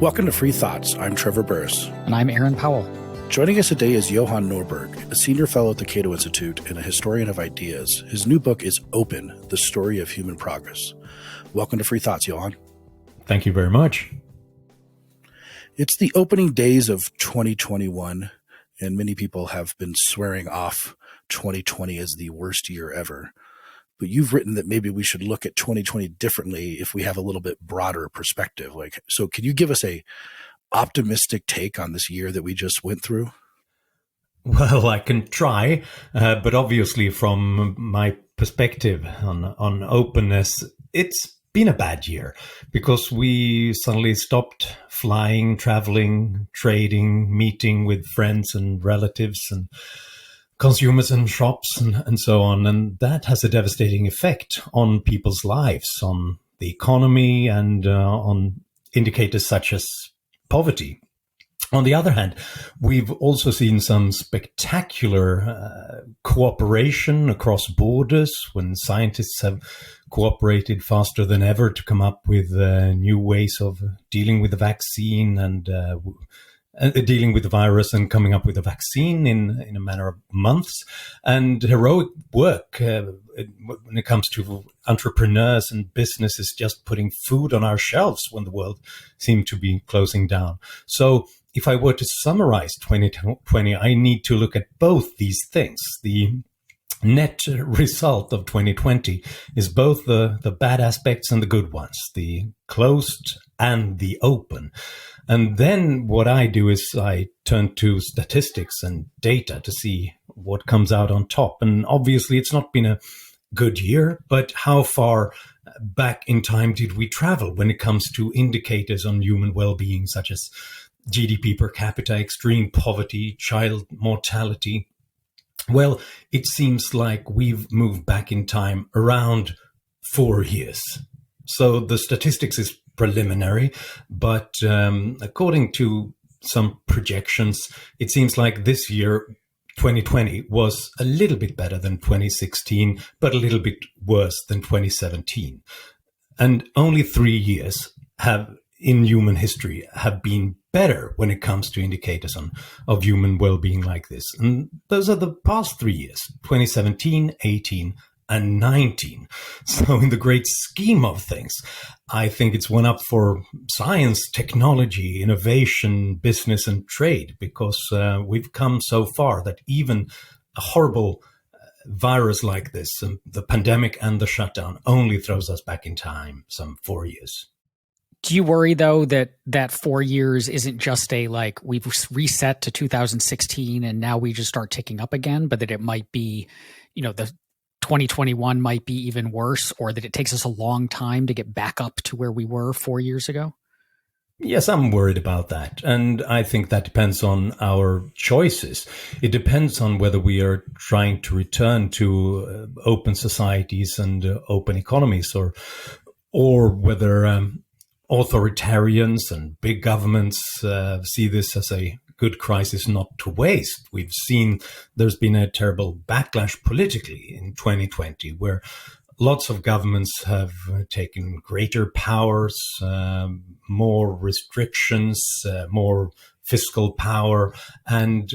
Welcome to Free Thoughts. I'm Trevor Burrus. And I'm Aaron Powell. Joining us today is Johan Norberg, a senior fellow at the Cato Institute and a historian of ideas. His new book is Open, The Story of Human Progress. Welcome to Free Thoughts, Johan. Thank you very much. It's the opening days of 2021, and many people have been swearing off 2020 as the worst year ever. But you've written that maybe we should look at 2020 differently if we have a little bit broader perspective. So can you give us a optimistic take on this year that we just went through? Well, I can try, but obviously from my perspective on openness, it's been a bad year because we suddenly stopped flying, traveling, trading, meeting with friends and relatives and consumers and shops and so on. And that has a devastating effect on people's lives, on the economy and on indicators such as poverty. On the other hand, we've also seen some spectacular cooperation across borders when scientists have cooperated faster than ever to come up with new ways of dealing with the vaccine and dealing with the virus and coming up with a vaccine in a matter of months, and heroic work when it comes to entrepreneurs and businesses just putting food on our shelves when the world seemed to be closing down. So if I were to summarize 2020, I need to look at both these things. The net result of 2020 is both the bad aspects and the good ones, the closed and the open. And then what I do is I turn to statistics and data to see what comes out on top. And obviously it's not been a good year, but how far back in time did we travel when it comes to indicators on human well-being, such as GDP per capita, extreme poverty, child mortality? Well, it seems like we've moved back in time around 4 years. So the statistics is preliminary, but according to some projections, it seems like this year, 2020, was a little bit better than 2016, but a little bit worse than 2017. And only 3 years in human history have been better when it comes to indicators of human well-being like this. And those are the past 3 years, 2017, 18, and 19. So in the great scheme of things, I think it's one up for science, technology, innovation, business, and trade, because we've come so far that even a horrible virus like this, the pandemic and the shutdown, only throws us back in time some 4 years. Do you worry, though, that 4 years isn't just we've reset to 2016 and now we just start ticking up again, but that it might be, the 2021 might be even worse, or that it takes us a long time to get back up to where we were 4 years ago? Yes, I'm worried about that. And I think that depends on our choices. It depends on whether we are trying to return to open societies and open economies, or whether authoritarians and big governments see this as a good crisis not to waste. We've seen there's been a terrible backlash politically in 2020, where lots of governments have taken greater powers, more restrictions, more fiscal power. And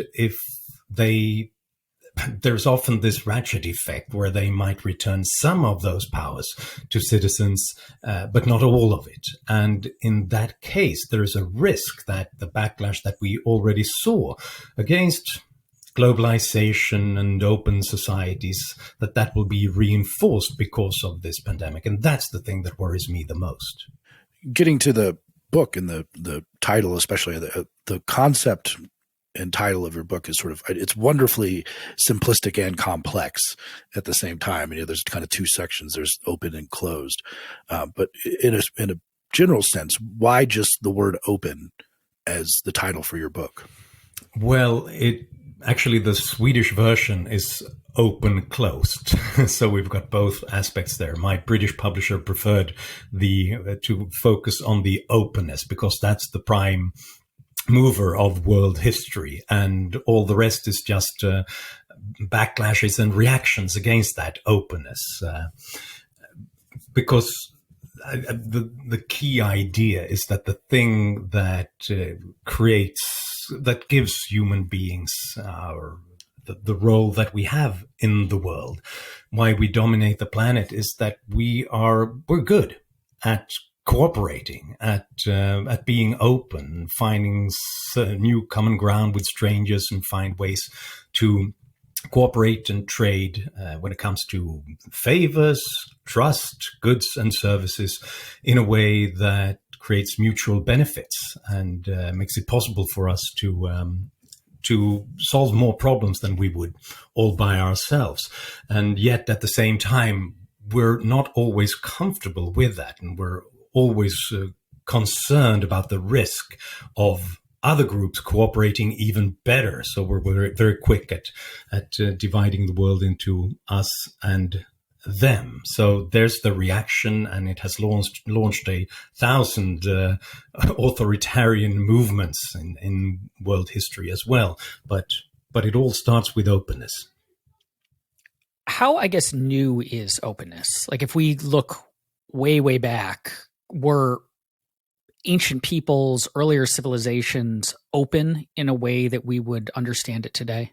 there's often this ratchet effect where they might return some of those powers to citizens, but not all of it. And in that case, there is a risk that the backlash that we already saw against globalization and open societies, that will be reinforced because of this pandemic. And that's the thing that worries me the most. Getting to the book and the title, especially the concept and title of your book is it's wonderfully simplistic and complex at the same time. There's kind of two sections. There's open and closed. But in a general sense, why just the word open as the title for your book? Well, actually the Swedish version is open closed. So we've got both aspects there. My British publisher preferred to focus on the openness because that's the prime mover of world history, and all the rest is just backlashes and reactions against that openness. Because the key idea is that the thing that that gives human beings the role that we have in the world, why we dominate the planet, is that we're good at cooperating, at being open, finding new common ground with strangers, and find ways to cooperate and trade when it comes to favors, trust, goods and services in a way that creates mutual benefits and makes it possible for us to solve more problems than we would all by ourselves. And yet at the same time, we're not always comfortable with that, and we're always concerned about the risk of other groups cooperating even better. So we're very, very quick at dividing the world into us and them. So there's the reaction, and it has launched 1,000 authoritarian movements in world history as well. But it all starts with openness. How, I guess, new is openness? Like if we look way, way back, were ancient peoples, earlier civilizations open in a way that we would understand it today?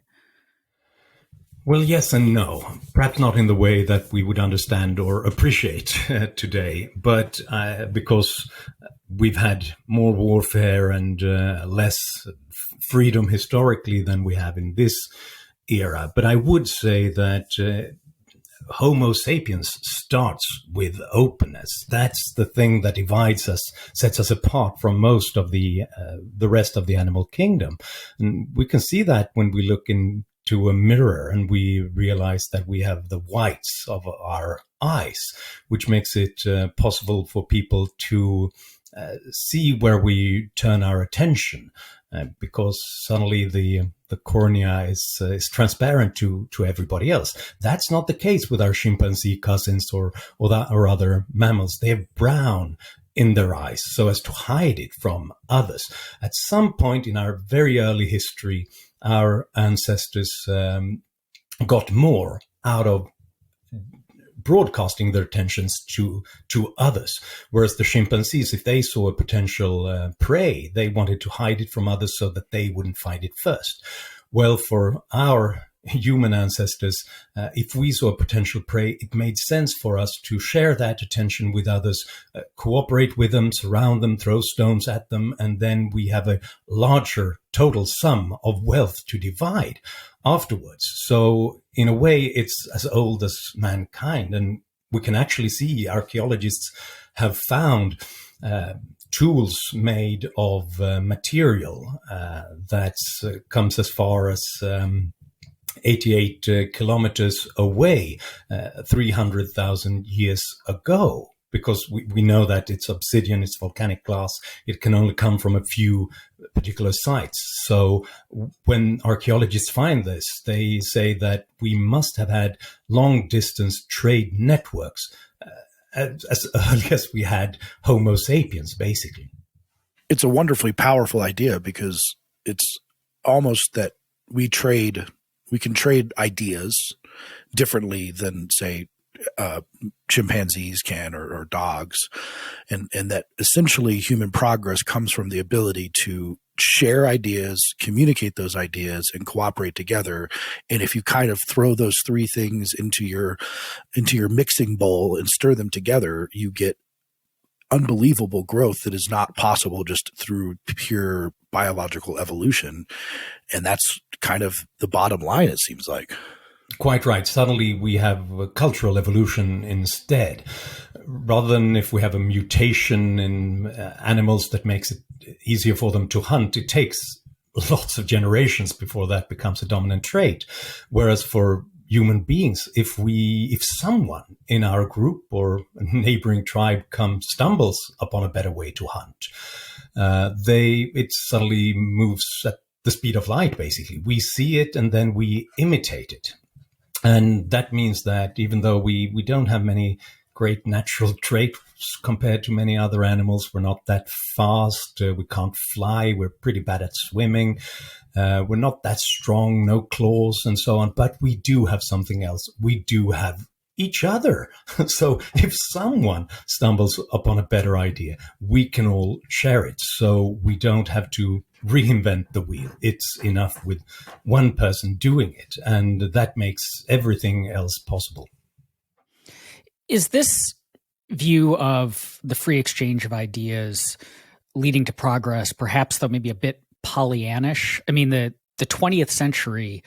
Well, yes and no. Perhaps not in the way that we would understand or appreciate today, but because we've had more warfare and less freedom historically than we have in this era. But I would say that Homo sapiens starts with openness. That's the thing that divides us, sets us apart from most of the rest of the animal kingdom. And we can see that when we look into a mirror and we realize that we have the whites of our eyes, which makes it possible for people to see where we turn our attention. Because suddenly the cornea is transparent to everybody else. That's not the case with our chimpanzee cousins or other mammals. They have brown in their eyes so as to hide it from others. At some point in our very early history, our ancestors got more out of broadcasting their attentions to others, whereas the chimpanzees, if they saw a potential prey, they wanted to hide it from others so that they wouldn't find it first. Well, for our human ancestors, if we saw a potential prey, it made sense for us to share that attention with others, cooperate with them, surround them, throw stones at them, and then we have a larger total sum of wealth to divide afterwards. So in a way, it's as old as mankind. And we can actually see archaeologists have found tools made of material that comes as far as 88 kilometers away, 300,000 years ago. Because we know that it's obsidian, it's volcanic glass, it can only come from a few particular sites. So when archaeologists find this, they say that we must have had long-distance trade networks as early as we had Homo sapiens, basically. It's a wonderfully powerful idea because it's almost that we can trade ideas differently than, say, chimpanzees can or dogs, and that essentially human progress comes from the ability to share ideas, communicate those ideas, and cooperate together. And if you kind of throw those three things into your mixing bowl and stir them together, you get unbelievable growth that is not possible just through pure biological evolution. And that's kind of the bottom line, it seems like. Quite right. Suddenly we have a cultural evolution instead. Rather than if we have a mutation in animals that makes it easier for them to hunt, it takes lots of generations before that becomes a dominant trait. Whereas for human beings, if someone in our group or a neighboring tribe stumbles upon a better way to hunt, it suddenly moves at the speed of light, basically. We see it and then we imitate it. And that means that even though we don't have many great natural traits compared to many other animals, we're not that fast, we can't fly, we're pretty bad at swimming, we're not that strong, no claws and so on, but we do have something else. We do have each other. So if someone stumbles upon a better idea, we can all share it. So we don't have to reinvent the wheel. It's enough with one person doing it. And that makes everything else possible. Is this view of the free exchange of ideas leading to progress, perhaps though maybe a bit Pollyannish? I mean, the 20th century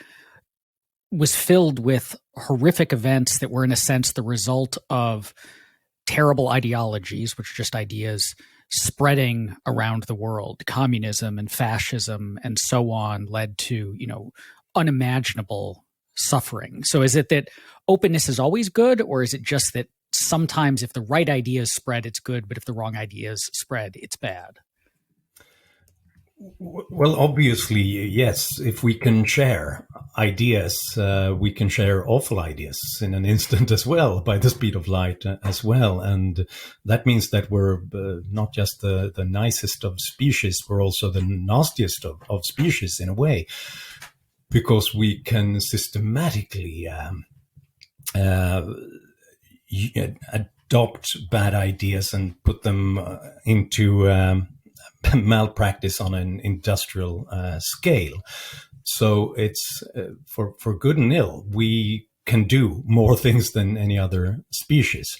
was filled with horrific events that were in a sense the result of terrible ideologies, which are just ideas spreading around the world. Communism and fascism and so on led to, unimaginable suffering. So is it that openness is always good, or is it just that sometimes if the right ideas spread, it's good, but if the wrong ideas spread, it's bad? Well, obviously, yes. If we can share ideas, we can share awful ideas in an instant as well, by the speed of light as well. And that means that we're not just the nicest of species, we're also the nastiest of species in a way, because we can systematically adopt bad ideas and put them into malpractice on an industrial scale. So it's for good and ill. We can do more things than any other species.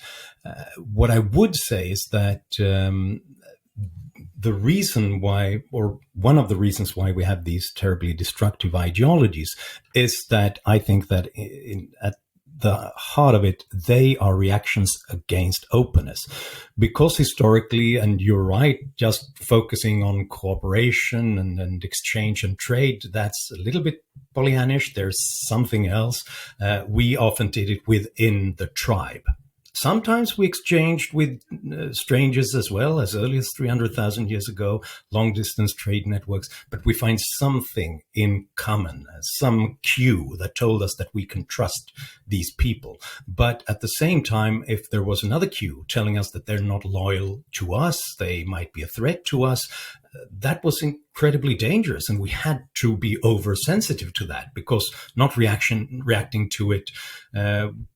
What I would say is that the reason why, or one of the reasons why we have these terribly destructive ideologies, is that I think that at the heart of it, they are reactions against openness. Because historically, and you're right, just focusing on cooperation and exchange and trade, that's a little bit Pollyannish. There's something else. We often did it within the tribe. Sometimes we exchanged with strangers as well, as early as 300,000 years ago, long-distance trade networks. But we find something in common, some cue that told us that we can trust these people. But at the same time, if there was another cue telling us that they're not loyal to us, they might be a threat to us, that was incredibly dangerous, and we had to be oversensitive to that, because not reacting to it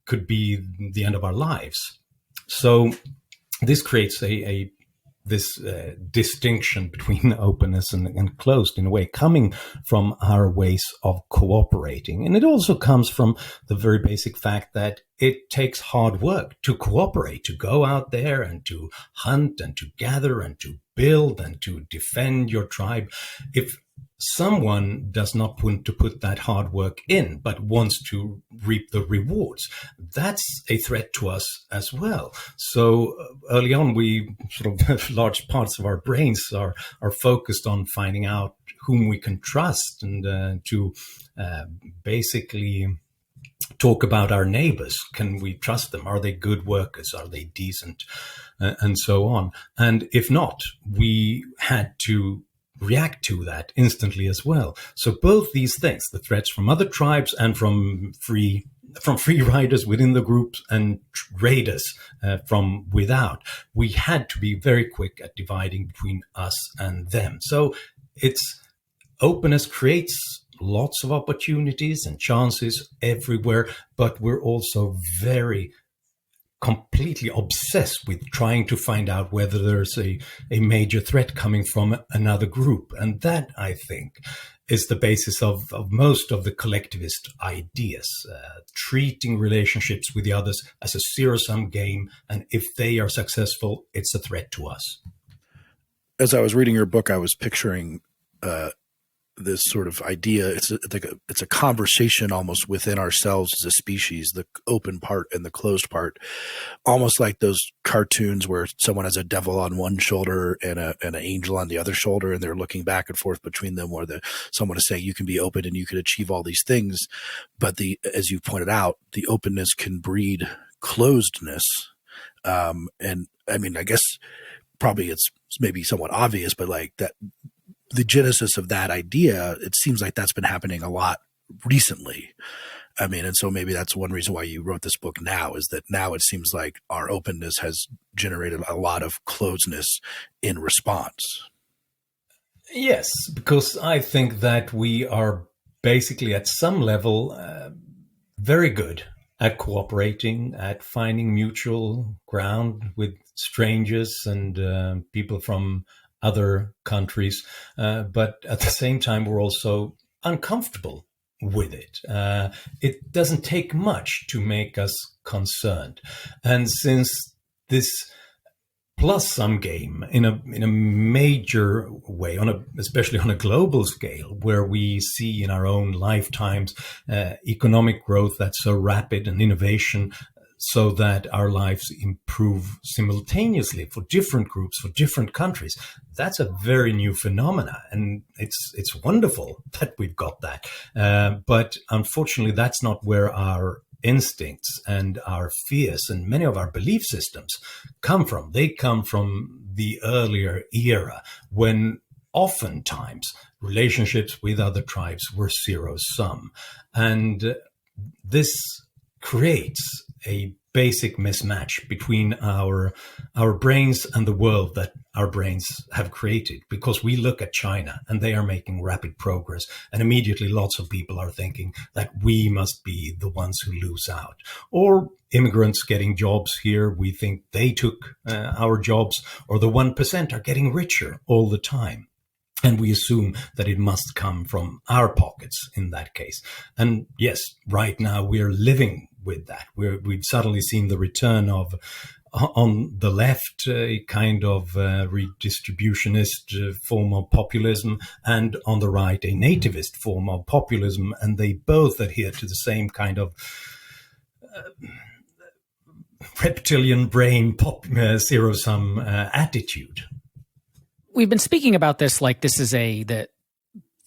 could be the end of our lives. So this creates this distinction between openness and closed, in a way, coming from our ways of cooperating. And it also comes from the very basic fact that it takes hard work to cooperate, to go out there and to hunt and to gather and to build and to defend your tribe. If someone does not want to put that hard work in, but wants to reap the rewards, that's a threat to us as well. So early on, we sort of large parts of our brains are focused on finding out whom we can trust, and to basically talk about our neighbors. Can we trust them? Are they good workers? Are they decent? And so on. And if not, we had to react to that instantly as well. So both these things, the threats from other tribes and from free riders within the groups and raiders from without, we had to be very quick at dividing between us and them. So openness creates lots of opportunities and chances everywhere, but we're also very completely obsessed with trying to find out whether there's a major threat coming from another group. And that, I think, is the basis of most of the collectivist ideas, treating relationships with the others as a zero-sum game. And if they are successful, it's a threat to us. As I was reading your book, I was picturing this sort of idea. It's a conversation almost within ourselves as a species, the open part and the closed part, almost like those cartoons where someone has a devil on one shoulder and an angel on the other shoulder, and they're looking back and forth between them, where someone is saying you can be open and you can achieve all these things. But as you pointed out, the openness can breed closedness. And I mean, I guess probably it's maybe somewhat obvious, but like that, the genesis of that idea, it seems like that's been happening a lot recently. I mean, and so maybe that's one reason why you wrote this book now, is that now it seems like our openness has generated a lot of closeness in response. Yes, because I think that we are basically at some level very good at cooperating, at finding mutual ground with strangers and people from other countries. But at the same time, we're also uncomfortable with it. It doesn't take much to make us concerned. And since this plus some game in a major way, especially on a global scale, where we see in our own lifetimes economic growth that's so rapid and innovation, so that our lives improve simultaneously for different groups, for different countries. That's a very new phenomena, and it's wonderful that we've got that. But unfortunately, that's not where our instincts and our fears and many of our belief systems come from. They come from the earlier era when oftentimes relationships with other tribes were zero sum. And this creates a basic mismatch between our brains and the world that our brains have created, because we look at China and they are making rapid progress, and immediately lots of people are thinking that we must be the ones who lose out. Or immigrants getting jobs here, we think they took our jobs, or the 1% are getting richer all the time. And we assume that it must come from our pockets in that case. And yes, right now we're living with that. We've suddenly seen the return of, on the left, a kind of redistributionist form of populism, and on the right, a nativist form of populism. And they both adhere to the same kind of reptilian brain zero-sum attitude. We've been speaking about this like this is the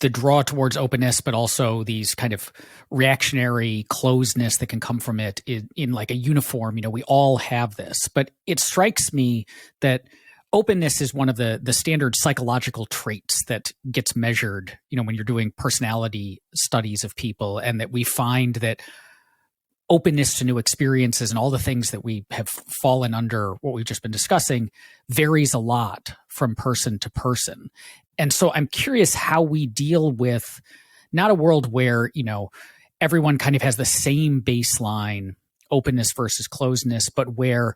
draw towards openness, but also these kind of reactionary closeness that can come from it in like a uniform. You know, we all have this, but it strikes me that openness is one of the standard psychological traits that gets measured, you know, when you're doing personality studies of people, and that we find that openness to new experiences and all the things that we have fallen under what we've just been discussing varies a lot from person to person. And so I'm curious how we deal with not a world where, you know, everyone kind of has the same baseline openness versus closeness, but where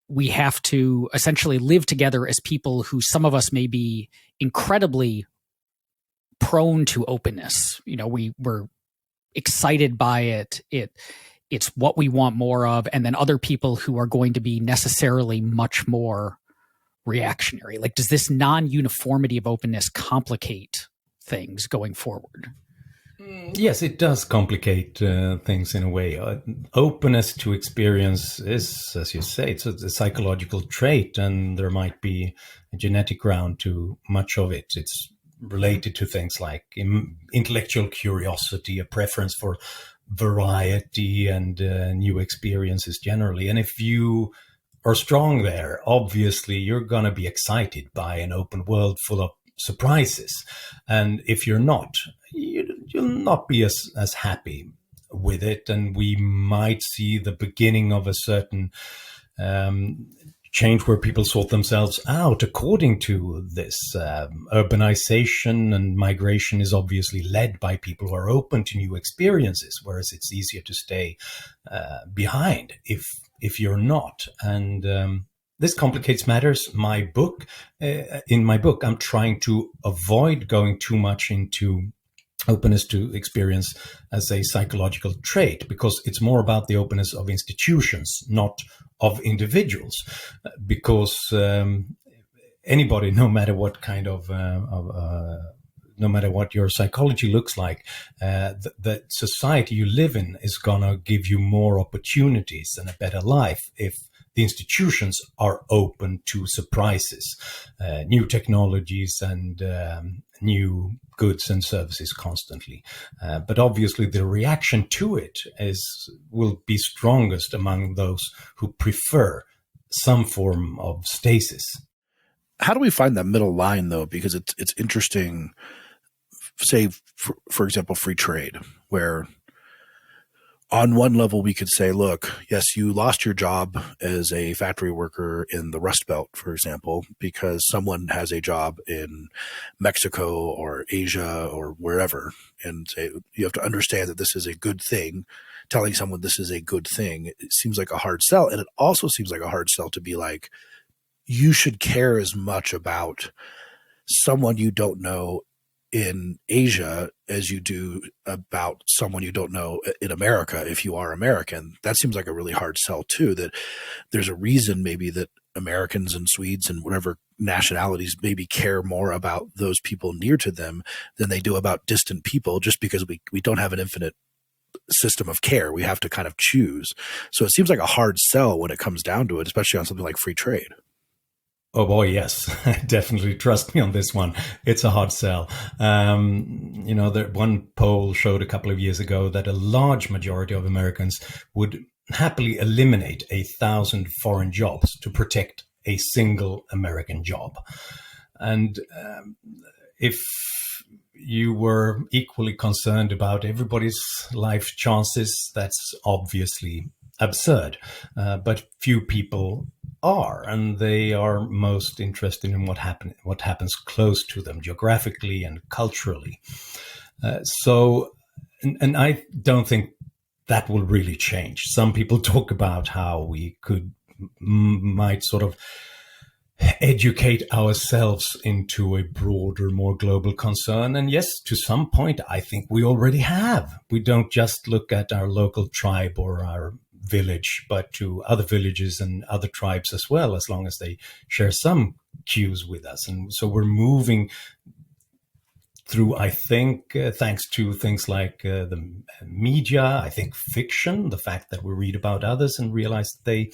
we have to essentially live together as people who, some of us may be incredibly prone to openness. You know, we're excited by it. It's what we want more of. And then other people who are going to be necessarily much more reactionary. Like, does this non-uniformity of openness complicate things going forward? Yes, it does complicate things in a way. Openness to experience is, as you say, it's a psychological trait, and there might be a genetic ground to much of it. It's related to things like intellectual curiosity, a preference for variety and new experiences generally. And if you are strong there, obviously you're going to be excited by an open world full of surprises. And if you're not, you'll not be as happy with it. And we might see the beginning of a certain change where people sort themselves out according to this. Urbanization and migration is obviously led by people who are open to new experiences, whereas it's easier to stay behind if you're not. And this complicates matters. In my book, I'm trying to avoid going too much into openness to experience as a psychological trait, because it's more about the openness of institutions, not of individuals. Because anybody, no matter what kind of no matter what your psychology looks like, the society you live in is gonna give you more opportunities and a better life if the institutions are open to surprises, new technologies and new goods and services constantly. But obviously the reaction to it will be strongest among those who prefer some form of stasis. How do we find that middle line, though? Because it's interesting, say, for example, free trade, where on one level, we could say, look, yes, you lost your job as a factory worker in the Rust Belt, for example, because someone has a job in Mexico or Asia or wherever. And you have to understand that this is a good thing telling someone this is a good thing, it seems like a hard sell. And it also seems like a hard sell to be like, you should care as much about someone you don't know in Asia as you do about someone you don't know in America if you are American. That seems like a really hard sell too, that there's a reason maybe that Americans and Swedes and whatever nationalities maybe care more about those people near to them than they do about distant people, just because we don't have an infinite system of care. We have to kind of choose. So it seems like a hard sell when it comes down to it, especially on something like free trade. Oh boy, yes, definitely. Trust me on this one. It's a hard sell. One poll showed a couple of years ago that a large majority of Americans would happily eliminate 1,000 foreign jobs to protect a single American job. And if you were equally concerned about everybody's life chances, that's obviously absurd. But few people are, and they are most interested in what happens close to them geographically and culturally. And I don't think that will really change. Some people talk about how we might sort of educate ourselves into a broader, more global concern. And yes, to some point, I think we already have. We don't just look at our local tribe or our village, but to other villages and other tribes as well, as long as they share some cues with us. And so we're moving through, I think, thanks to things like the media, I think fiction, the fact that we read about others and realize that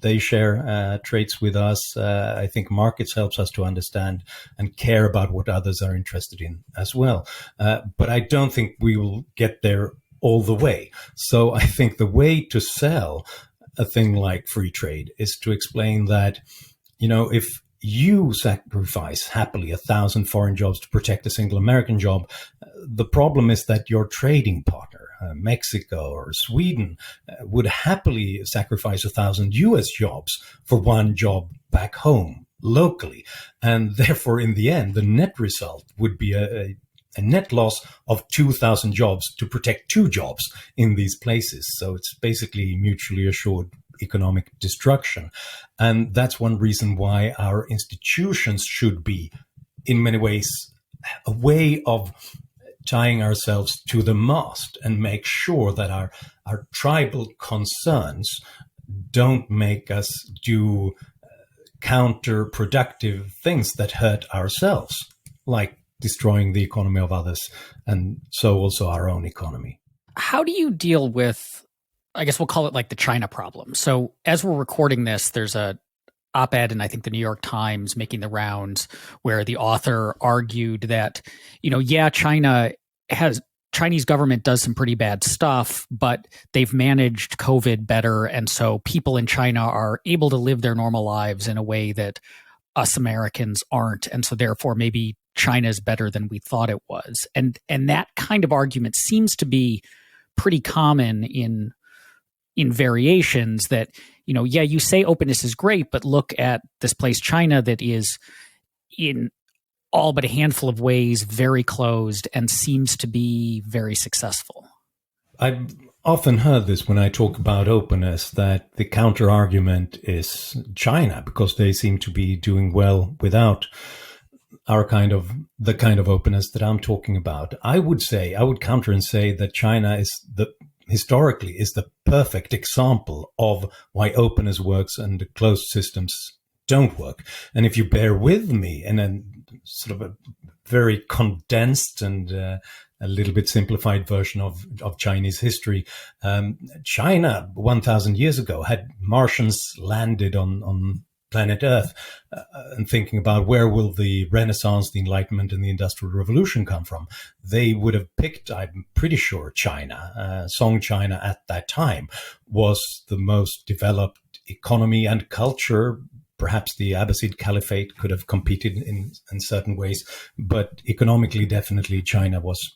they share traits with us. I think markets helps us to understand and care about what others are interested in as well. But I don't think we will get there all the way. So I think the way to sell a thing like free trade is to explain that, if you sacrifice happily 1,000 foreign jobs to protect a single American job, the problem is that your trading partner, Mexico or Sweden, would happily sacrifice 1,000 US jobs for one job back home locally. And therefore, in the end, the net result would be a net loss of 2,000 jobs to protect two jobs in these places. So it's basically mutually assured economic destruction. And that's one reason why our institutions should be, in many ways, a way of tying ourselves to the mast and make sure that our tribal concerns don't make us do counterproductive things that hurt ourselves, like destroying the economy of others, and so also our own economy. How do you deal with, I guess we'll call it like the China problem? So as we're recording this, there's a op-ed in, I think, the New York Times making the rounds where the author argued that, Chinese government does some pretty bad stuff, but they've managed COVID better. And so people in China are able to live their normal lives in a way that us Americans aren't. And so therefore maybe China is better than we thought it was. And that kind of argument seems to be pretty common in variations that, you say openness is great, but look at this place, China, that is in all but a handful of ways very closed and seems to be very successful. I've often heard this when I talk about openness, that the counter argument is China, because they seem to be doing well without the kind of openness that I'm talking about. I would counter and say that China historically is the perfect example of why openness works and the closed systems don't work. And if you bear with me in a sort of a very condensed and a little bit simplified version of Chinese history, China 1,000 years ago had Martians landed on planet Earth and thinking about where will the Renaissance, the Enlightenment, and the Industrial Revolution come from. They would have picked, I'm pretty sure, China. Song China at that time was the most developed economy and culture. Perhaps the Abbasid Caliphate could have competed in certain ways, but economically, definitely China was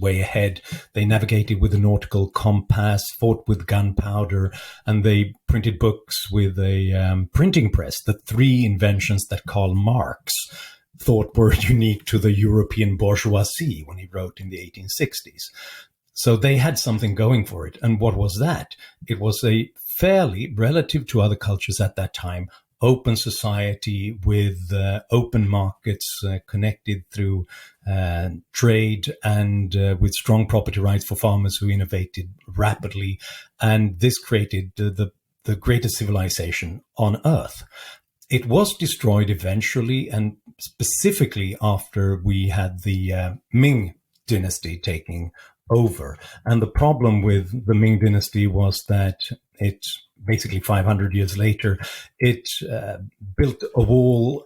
way ahead. They navigated with a nautical compass, fought with gunpowder, and they printed books with a printing press, the three inventions that Karl Marx thought were unique to the European bourgeoisie when he wrote in the 1860s. So they had something going for it. And what was that? It was a fairly, relative to other cultures at that time, open society with open markets connected through trade and with strong property rights for farmers who innovated rapidly. And this created the greatest civilization on earth. It was destroyed eventually, and specifically after we had the Ming dynasty taking over. And the problem with the Ming dynasty was that it basically 500 years later, it built a wall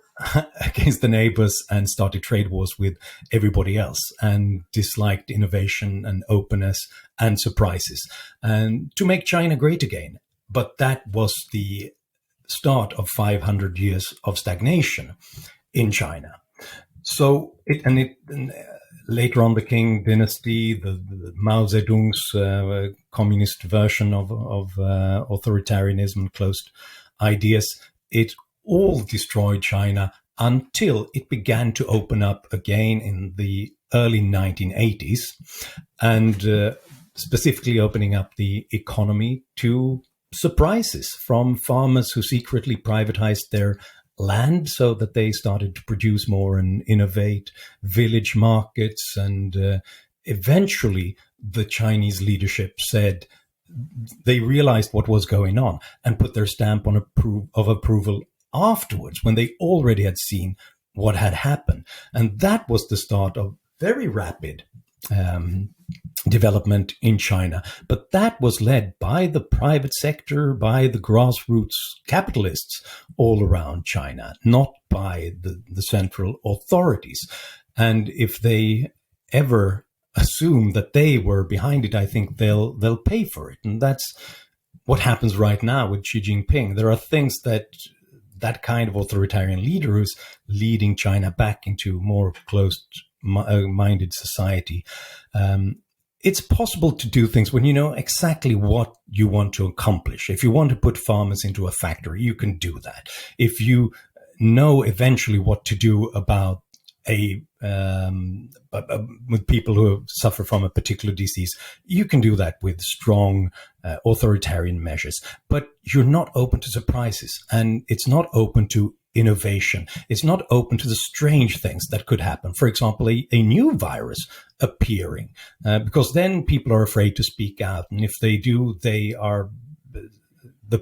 against the neighbors and started trade wars with everybody else and disliked innovation and openness and surprises and to make China great again. But that was the start of 500 years of stagnation in China. So later on, the Qing dynasty, the Mao Zedong's communist version of authoritarianism and closed ideas, it all destroyed China until it began to open up again in the early 1980s, and specifically opening up the economy to surprises from farmers who secretly privatized their land so that they started to produce more and innovate village markets. And eventually the Chinese leadership said they realized what was going on and put their stamp on approval afterwards, when they already had seen what had happened. And that was the start of very rapid development in China. But that was led by the private sector, by the grassroots capitalists all around China, not by the central authorities. And if they ever assume that they were behind it, I think they'll pay for it. And that's what happens right now with Xi Jinping. There are things that kind of authoritarian leader who's leading China back into more closed-minded society. It's possible to do things when you know exactly what you want to accomplish. If you want to put farmers into a factory, you can do that. If you know eventually what to do about with people who suffer from a particular disease, you can do that with strong authoritarian measures. But you're not open to surprises, and it's not open to innovation. It's not open to the strange things that could happen. For example, a new virus appearing, because then people are afraid to speak out. And if they do, the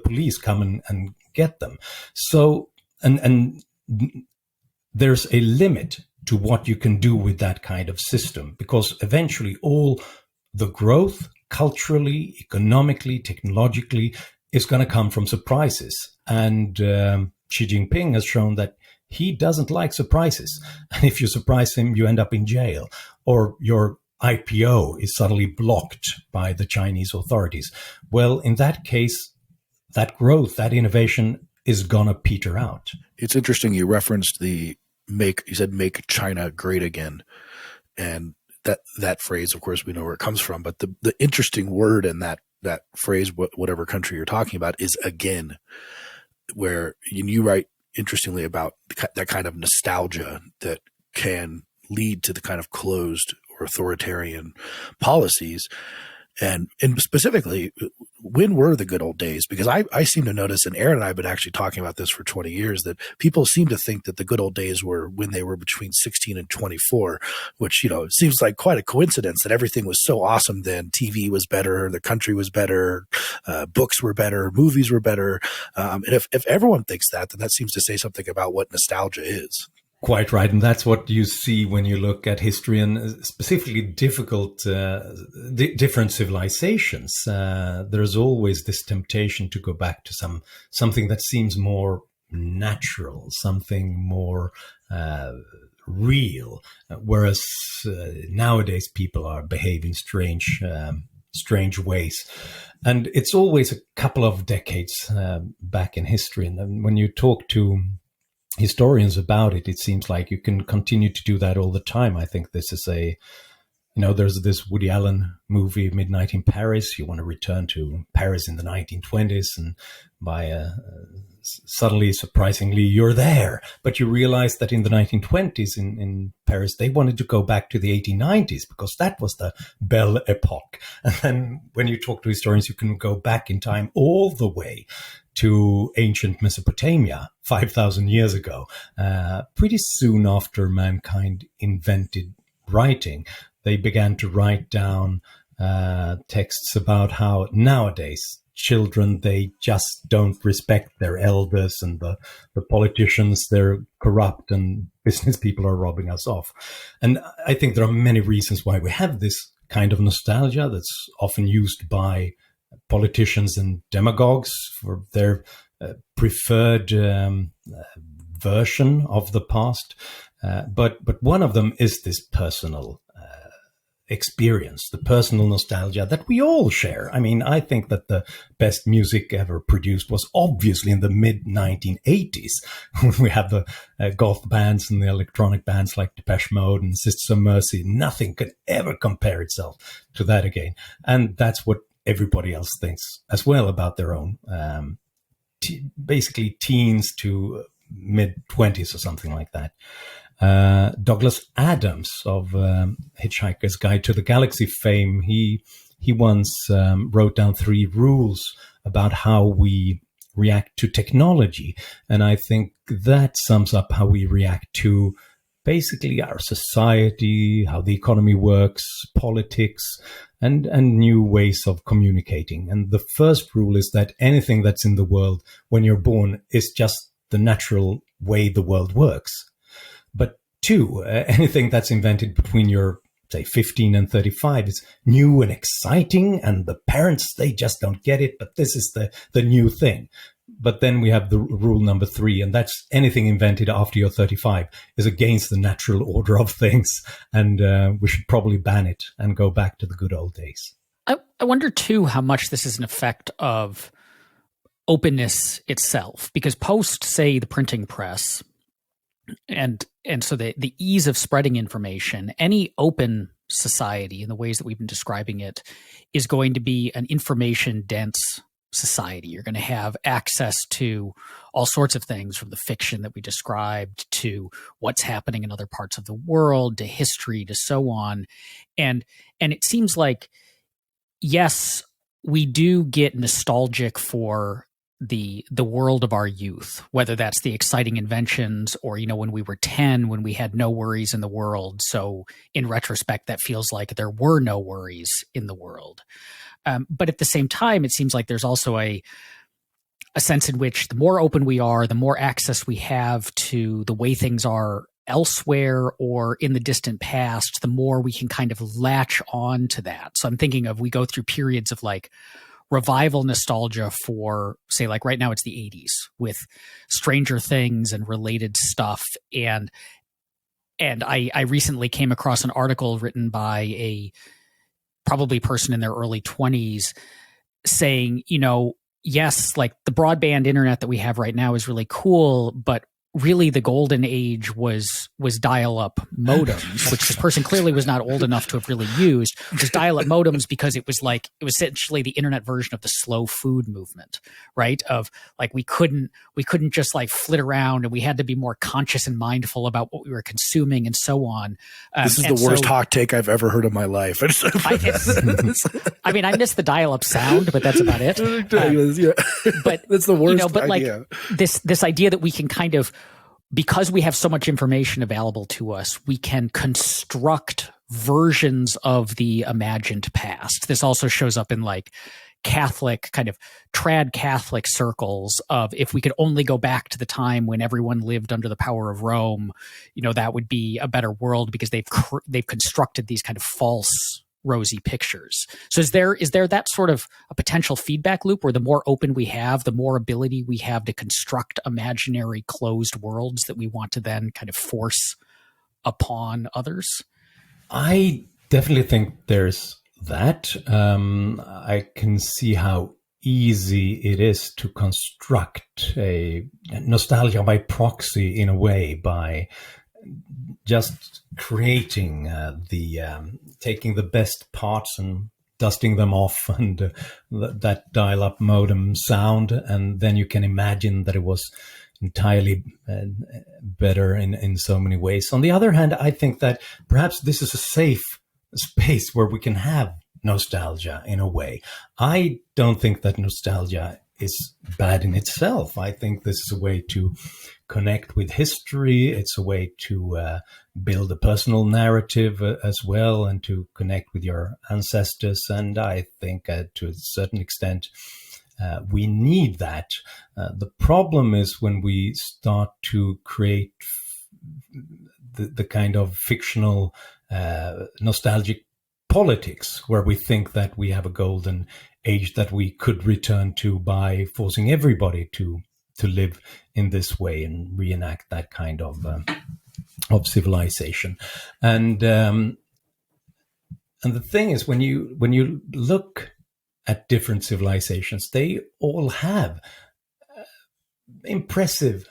police come and get them. So, and there's a limit to what you can do with that kind of system, because eventually all the growth culturally, economically, technologically is going to come from surprises. And Xi Jinping has shown that he doesn't like surprises. And if you surprise him, you end up in jail, or your IPO is suddenly blocked by the Chinese authorities. Well, in that case, that growth, that innovation is going to peter out. It's interesting. You referenced you said make China great again. And that phrase, of course, we know where it comes from. But the interesting word in that phrase, whatever country you're talking about, is again, where you write interestingly about that kind of nostalgia that can lead to the kind of closed or authoritarian policies. And specifically, when were the good old days? Because I seem to notice, and Aaron and I have been actually talking about this for 20 years, that people seem to think that the good old days were when they were between 16 and 24, which, seems like quite a coincidence that everything was so awesome then. TV was better, the country was better, books were better, movies were better. And if everyone thinks that, then that seems to say something about what nostalgia is. Quite right. And that's what you see when you look at history, and specifically different civilizations. There's always this temptation to go back to something that seems more natural, something more real, whereas nowadays people are behaving strange ways. And it's always a couple of decades back in history. And when you talk to historians about it, it seems like you can continue to do that all the time. I think this is a There's this Woody Allen movie, Midnight in Paris. You want to return to Paris in the 1920s, and suddenly, surprisingly, you're there. But you realize that in the 1920s in Paris, they wanted to go back to the 1890s because that was the Belle Epoque. And then when you talk to historians, you can go back in time all the way to ancient Mesopotamia, 5,000 years ago, pretty soon after mankind invented writing. They began to write down texts about how nowadays children, they just don't respect their elders, and the politicians, they're corrupt, and business people are robbing us off. And I think there are many reasons why we have this kind of nostalgia that's often used by politicians and demagogues for their preferred version of the past. But one of them is this personal experience, the personal nostalgia that we all share. I mean, I think that the best music ever produced was obviously in the mid-1980s, when we had the goth bands and the electronic bands like Depeche Mode and Sisters of Mercy. Nothing could ever compare itself to that again. And that's what everybody else thinks as well about their own, basically teens to mid-20s or something like that. Douglas Adams of Hitchhiker's Guide to the Galaxy fame, he once wrote down 3 rules about how we react to technology. And I think that sums up how we react to basically our society, how the economy works, politics, and new ways of communicating. And the first rule is that anything that's in the world when you're born is just the natural way the world works. But 2, anything that's invented between your, say, 15 and 35 is new and exciting, and the parents, they just don't get it, but this is the new thing. But then we have the rule number 3, and that's anything invented after you're 35 is against the natural order of things, and we should probably ban it and go back to the good old days. I wonder, too, how much this is an effect of openness itself, because post, say, the printing press, and so the ease of spreading information, any open society in the ways that we've been describing it is going to be an information dense society. You're going to have access to all sorts of things, from the fiction that we described to what's happening in other parts of the world, to history, to so on. And it seems like, yes, we do get nostalgic for the world of our youth, whether that's the exciting inventions or, when we were 10, when we had no worries in the world. So in retrospect, that feels like there were no worries in the world. But at the same time, it seems like there's also a sense in which the more open we are, the more access we have to the way things are elsewhere or in the distant past, the more we can kind of latch on to that. So I'm thinking of, we go through periods of like revival nostalgia for, say, like right now it's the 80s with Stranger Things and related stuff. And I recently came across an article written by a probably person in their early 20s saying, yes, like the broadband internet that we have right now is really cool, but really the golden age was dial-up modems, which this person clearly was not old enough to have really used. It was dial-up modems because it was essentially the internet version of the slow food movement, right? Of like, we couldn't just like flit around, and we had to be more conscious and mindful about what we were consuming and so on. This is the worst hot take I've ever heard in my life. I mean, I miss the dial-up sound, but that's about it. But that's the worst idea. Like this idea that we can kind of, because we have so much information available to us, we can construct versions of the imagined past. This also shows up in like Catholic, kind of trad Catholic circles of, if we could only go back to the time when everyone lived under the power of Rome, that would be a better world, because they've constructed these kind of false rosy pictures. So is there that sort of a potential feedback loop where the more open we have, the more ability we have to construct imaginary closed worlds that we want to then kind of force upon others? I definitely think there's that. I can see how easy it is to construct a nostalgia by proxy, in a way, by just creating taking the best parts and dusting them off, and that dial-up modem sound, and then you can imagine that it was entirely better in so many ways. On the other hand, I think that perhaps this is a safe space where we can have nostalgia in a way. I don't think that nostalgia is bad in itself. I think this is a way to connect with history. It's a way to build a personal narrative as well, and to connect with your ancestors. And I think to a certain extent, we need that. The problem is when we start to create the kind of fictional nostalgic politics, where we think that we have a golden age that we could return to by forcing everybody to live in this way and reenact that kind of civilization. And the thing is, when you look at different civilizations, they all have impressive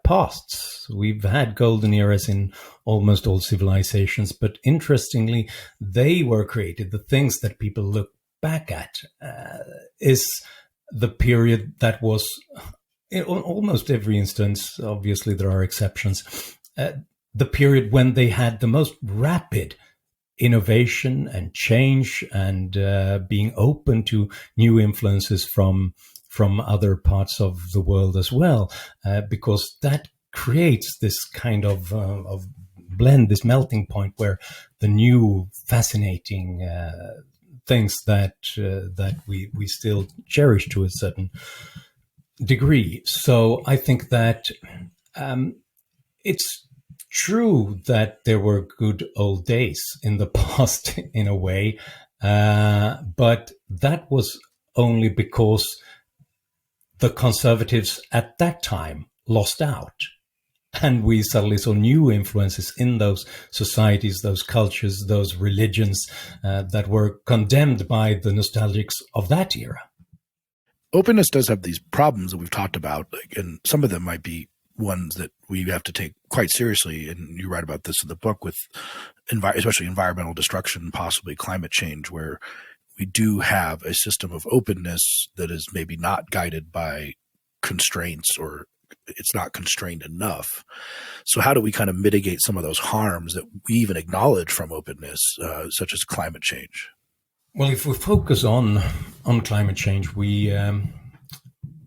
pasts. We've had golden eras in almost all civilizations, but interestingly, they were created. The things that people look back at is the period that was, in almost every instance, obviously there are exceptions, the period when they had the most rapid innovation and change, and being open to new influences from other parts of the world as well, because that creates this kind of blend, this melting point where the new fascinating things that we still cherish to a certain degree. So I think that it's true that there were good old days in the past in a way, but that was only because the conservatives at that time lost out. And we suddenly saw new influences in those societies, those cultures, those religions that were condemned by the nostalgics of that era. Openness does have these problems that we've talked about, and some of them might be ones that we have to take quite seriously. And you write about this in the book, with especially environmental destruction, possibly climate change, where we do have a system of openness that is maybe not guided by constraints, or it's not constrained enough. So how do we kind of mitigate some of those harms that we even acknowledge from openness, such as climate change? Well, if we focus on climate change, we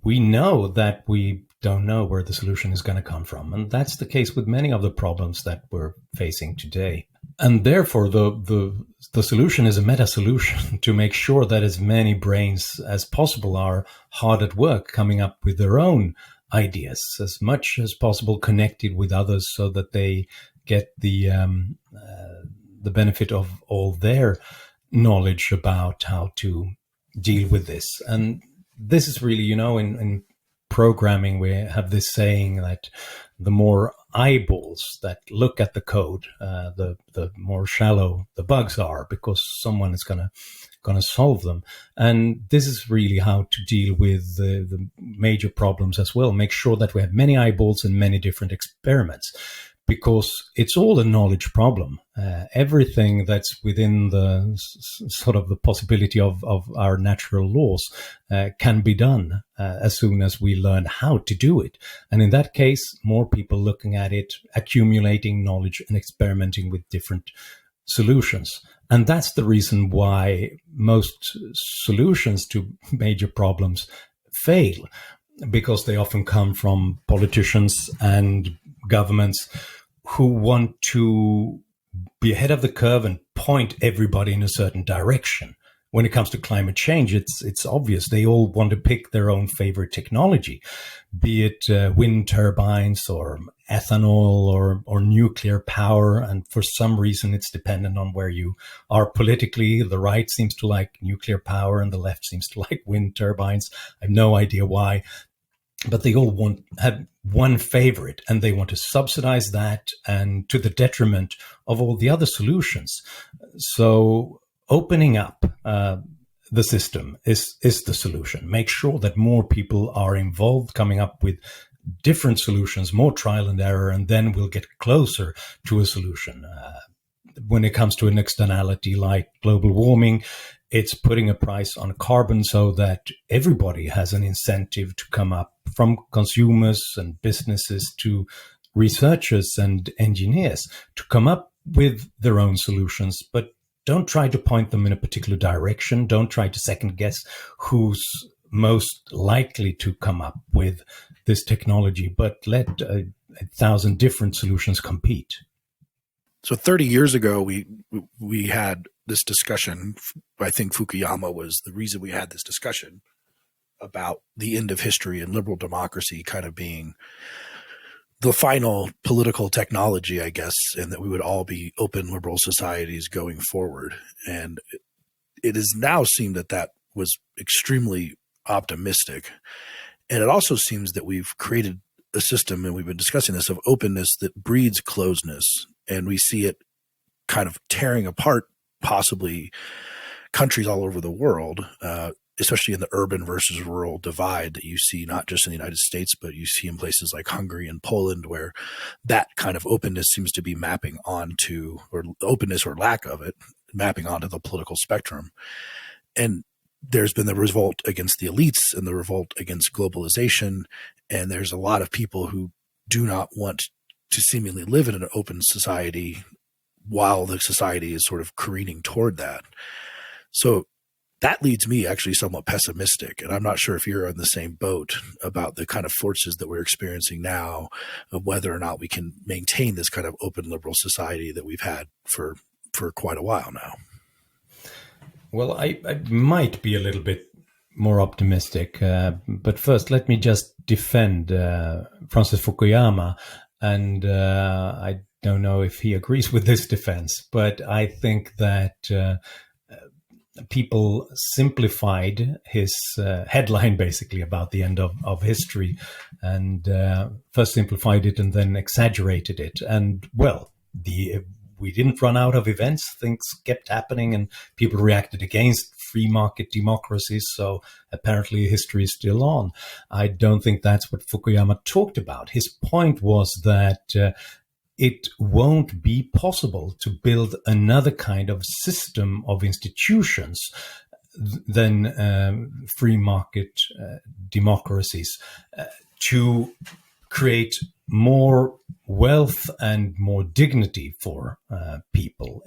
know that we don't know where the solution is going to come from. And that's the case with many of the problems that we're facing today. And therefore, the solution is a meta solution to make sure that as many brains as possible are hard at work coming up with their own ideas, as much as possible connected with others, so that they get the benefit of all their knowledge about how to deal with this. And this is really, in programming, we have this saying that the more eyeballs that look at the code, the more shallow the bugs are, because someone is going to solve them. And this is really how to deal with the major problems as well. Make sure that we have many eyeballs and many different experiments, because it's all a knowledge problem. Everything that's within the sort of the possibility of our natural laws can be done as soon as we learn how to do it. And in that case, more people looking at it, accumulating knowledge and experimenting with different solutions. And that's the reason why most solutions to major problems fail, because they often come from politicians and governments who want to be ahead of the curve and point everybody in a certain direction. When it comes to climate change, it's obvious. They all want to pick their own favorite technology, be it wind turbines or ethanol or nuclear power. And for some reason, it's dependent on where you are politically. The right seems to like nuclear power and the left seems to like wind turbines. I have no idea why. But they all have one favorite, and they want to subsidize that, and to the detriment of all the other solutions. So opening up the system is the solution. Make sure that more people are involved, coming up with different solutions, more trial and error, and then we'll get closer to a solution. When it comes to an externality like global warming, it's putting a price on carbon so that everybody has an incentive to come up, from consumers and businesses to researchers and engineers, to come up with their own solutions. But don't try to point them in a particular direction. Don't try to second guess who's most likely to come up with this technology, but let 1,000 different solutions compete. So 30 years ago, we had this discussion. I think Fukuyama was the reason we had this discussion about the end of history and liberal democracy kind of being the final political technology, I guess, and that we would all be open liberal societies going forward. And it has now seemed that that was extremely optimistic. And it also seems that we've created a system, and we've been discussing this, of openness that breeds closeness. And we see it kind of tearing apart possibly countries all over the world, especially in the urban versus rural divide that you see not just in the United States, but you see in places like Hungary and Poland, where that kind of openness seems to be mapping onto, or openness or lack of it, mapping onto the political spectrum. And there's been the revolt against the elites and the revolt against globalization. And there's a lot of people who do not want to seemingly live in an open society while the society is sort of careening toward that. So that leads me actually somewhat pessimistic. And I'm not sure if you're on the same boat about the kind of forces that we're experiencing now, of whether or not we can maintain this kind of open liberal society that we've had for quite a while now. Well, I might be a little bit more optimistic, but first let me just defend Francis Fukuyama. And I don't know if he agrees with this defense, but I think that people simplified his headline basically about the end of history, and first simplified it and then exaggerated it. And well, we didn't run out of events. Things kept happening and people reacted against free market democracies. So apparently history is still on. I don't think that's what Fukuyama talked about. His point was that it won't be possible to build another kind of system of institutions than free market democracies to create more wealth and more dignity for people.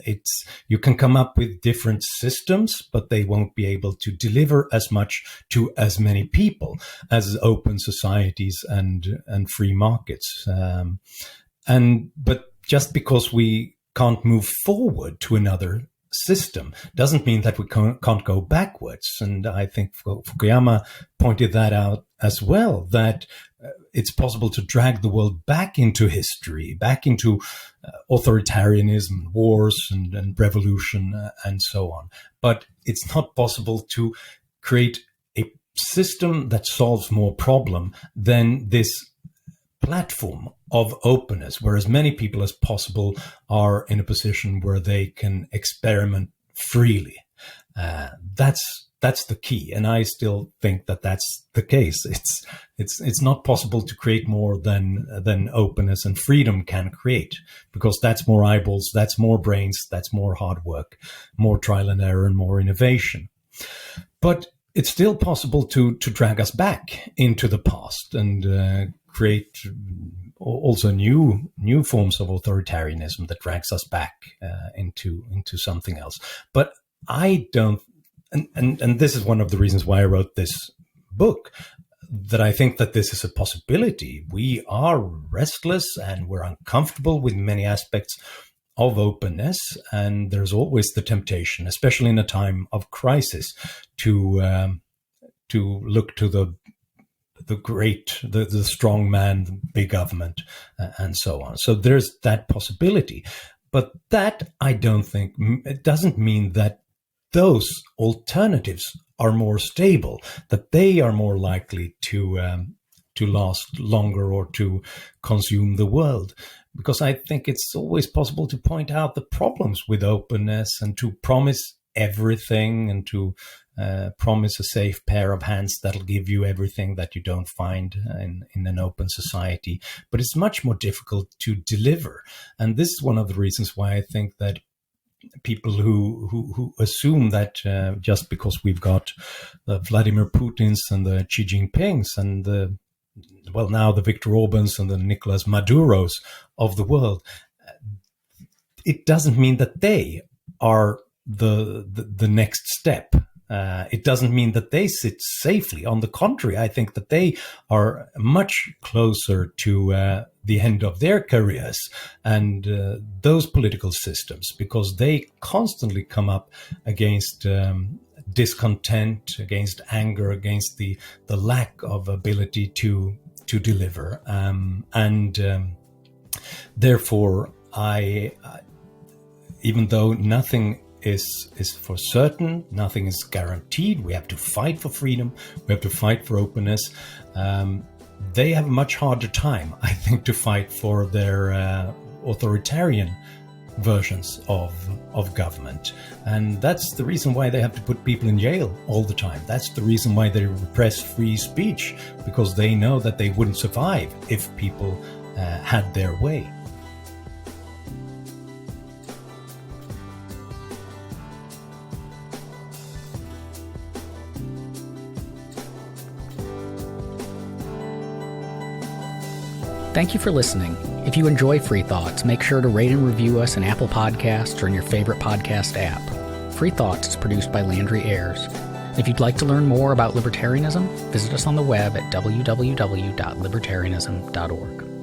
You can come up with different systems, but they won't be able to deliver as much to as many people as open societies and free markets. But just because we can't move forward to another system doesn't mean that we can't go backwards. And I think Fukuyama pointed that out as well, that it's possible to drag the world back into history, back into authoritarianism, wars and revolution and so on. But it's not possible to create a system that solves more problem than this platform of openness, where as many people as possible are in a position where they can experiment freely. That's the key, and I still think that that's the case. It's not possible to create more than openness and freedom can create, because that's more eyeballs, that's more brains, that's more hard work, more trial and error, and more innovation. But it's still possible to drag us back into the past and create also new forms of authoritarianism that drags us back into something else. But I don't, and this is one of the reasons why I wrote this book, that I think that this is a possibility. We are restless and we're uncomfortable with many aspects of openness, and there's always the temptation, especially in a time of crisis, to look to the strong man, the big government, and so on. So there's that possibility. But that, I don't think, it doesn't mean that those alternatives are more stable, that they are more likely to last longer or to consume the world. Because I think it's always possible to point out the problems with openness and to promise everything and to promise a safe pair of hands that'll give you everything that you don't find in an open society. But it's much more difficult to deliver. And this is one of the reasons why I think that people who assume that just because we've got the Vladimir Putins and the Xi Jinpings and now the Viktor Orbáns and the Nicolas Maduros of the world, it doesn't mean that they are the next step. It doesn't mean that they sit safely. On the contrary, I think that they are much closer to the end of their careers and those political systems, because they constantly come up against discontent, against anger, against the lack of ability to deliver. Therefore, even though nothing is for certain, nothing is guaranteed, we have to fight for freedom, we have to fight for openness. They have a much harder time, I think, to fight for their authoritarian versions of government. And that's the reason why they have to put people in jail all the time. That's the reason why they repress free speech, because they know that they wouldn't survive if people had their way. Thank you for listening. If you enjoy Free Thoughts, make sure to rate and review us in Apple Podcasts or in your favorite podcast app. Free Thoughts is produced by Landry Ayers. If you'd like to learn more about libertarianism, visit us on the web at www.libertarianism.org.